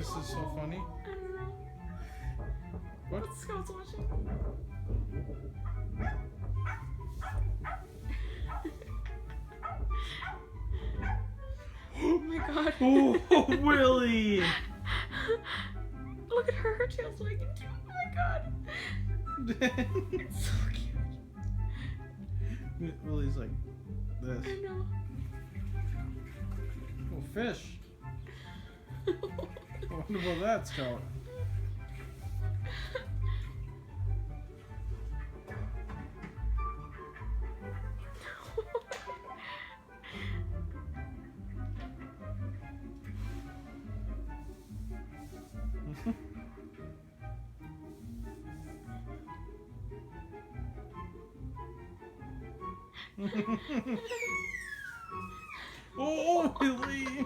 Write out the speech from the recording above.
this is so funny? I don't know. What? Scout's watching. Oh my god. Oh, Willie! Look at her. Her tail's wagging too. Oh my god. It's so cute. Willie's like this. I know. Oh, fish. I wonder about that, Scout. Oh, Willie!